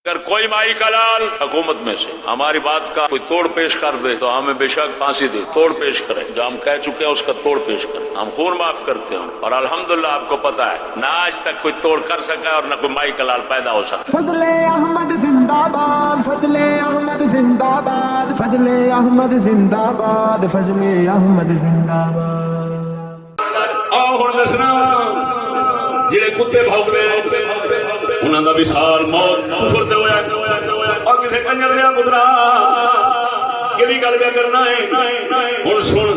اگر کوئی مائی کا لال حکومت میں سے ہماری بات کا کوئی توڑ پیش کر دے تو ہمیں بے شک پھانسی دے، توڑ پیش کرے، جو ہم کہہ چکے ہیں اس کا توڑ پیش کریں، ہم خون معاف کرتے ہیں۔ اور الحمدللہ آپ کو پتا ہے نہ آج تک کوئی توڑ کر سکا اور نہ کوئی مائی کا لال پیدا ہو سکا۔ فضل احمد زندہ باد، فضل احمد زندہ باد، فضل احمد زندہ باد، فضل احمد زندہ باد۔ آؤ ہن دسنا جڑے کتے بھونک رہے انہاں دا وسار موت کفر تے ہویا اور کسے کنجر دیا پترا کیڑی گل پہ کرنا ہے؟ ہن سن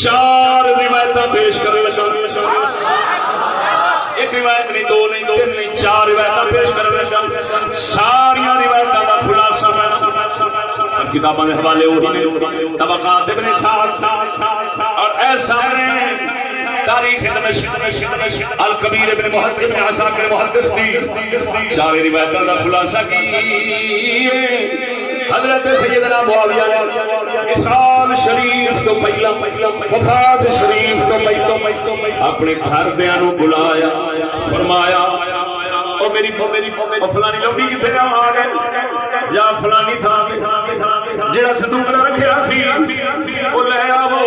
چار روایتاں پیش کرے ایک روایت نہیں، دو نہیں، تین نہیں، چار روایتاں پیش کرے ساری روایتاں دا خلاصہ کتاباں دے حوالے وہی نے، طبقات ابن سعد اور ایسا تاریخ دمشق الکبیر ابن محدث ابن عساکر محدث دی چار روایتوں کا خلاصہ کی حضرت سیدنا معاویہ نے وصال شریف تو پہلا وفات شریف تو پہلا اپنے گھر دیاں نو بلایا، فرمایا او میری فلانی لوڈی کتے آ گئے یا فلانی تھا جڑا صندوق رکھیا سی او لے آو۔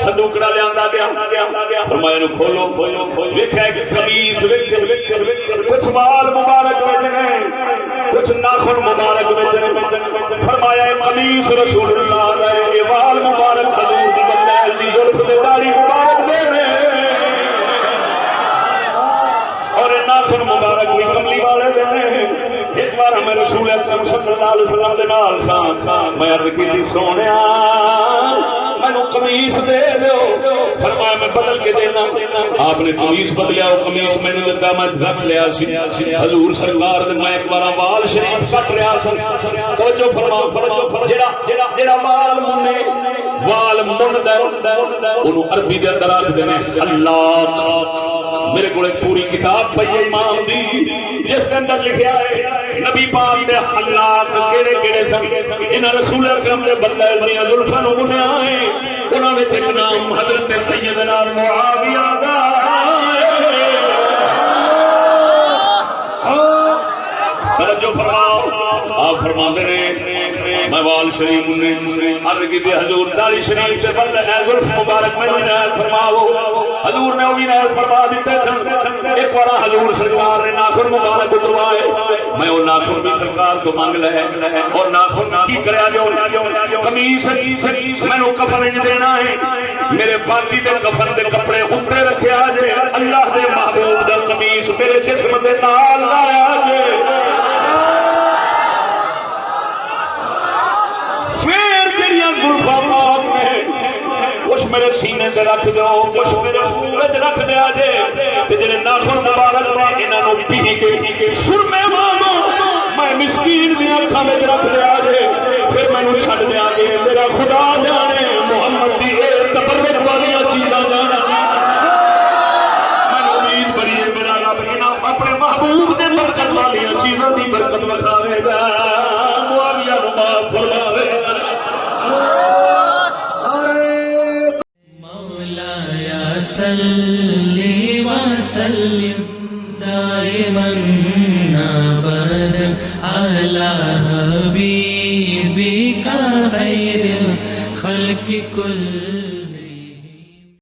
صندوقڑا لیا گیا، فرمایا نو کھولو، دیکھا کہ قمیص کچھ بال مبارک بچنے کچھ ناخن مبارک بچنے، فرمایا قمیص رسول اللہ دا یہ بال مبارک حضور دی بندہ دی زلف تے داڑھی مبارک دے اور ناخن مبارک بھی کملی والے دے۔ ایک بار ہمیں رسول اکرم صلی اللہ علیہ وسلم دے نال سان میں عرض کی سونیا میں قمیص دے دو، فرمایا میں بدل کے دینا۔ آپ نے قمیص بدلیا، وہ قمیص میں نے لگا میں رکھ لیا سی حضور سرکار نے میں ایک بار وال شریف کٹ رہا سا توجہ فرما جڑا وال مننے وال مندا اونوں عربی دے اندر آکھدے نے خلاق۔ میرے کول پوری کتاب پئی ہے امام دی جس کے اندر لکھیا ہے نبی پاک دے خلاق کیڑے کیڑے سن جنہاں رسول اکرم دے بندے بڑیاں زلفاں نوں منیا ہے، انہاں وچ ایک نام حضرت سیدنا معاویہ دا توجہ فرماؤ۔ آپ فرماندے نے میں وال شریف نے عرض کی حضور داڑھی شریف سے بندہ ہے زلف مبارک میں عنایت فرماؤ، حضور نے وہ عنایت فرما دیتے سن۔ ایک بار حضور سرکار نے ناخن مبارک اتروائے، میں وہ ناخن بھی سرکار کو مانگ لے اور ناخن کی کریا جو قمیص میں نو کفن نہیں دینا ہے، میرے باقی دے کفن دے کپڑے اتنے رکھے آجے، اللہ دے محبوب دا قمیص میرے جسم دے نال لایا جے۔ کچھ میرے سینے سے رکھ دو، کچھ میرے سورج رکھ دیا جے، جڑے ناخن مبارک نے انہاں نوں پی کے سرمے وانگو میں مسکین دی اکھاں وچ رکھ دیا جے، پھر مینوں چھڈ دیا جے۔ میرا خدا جانے محمد دی اے تبرک والی چیزاں جانا مینوں امید بڑی ہے میرا رب انہاں اپنے محبوب دے برکت والی چیزاں دی برکت وکھاوے گا، معاویہ نوں معاف فرماوے گا۔ صلی وسلم دائما ابدا علی حبیبک خیر الخلق کل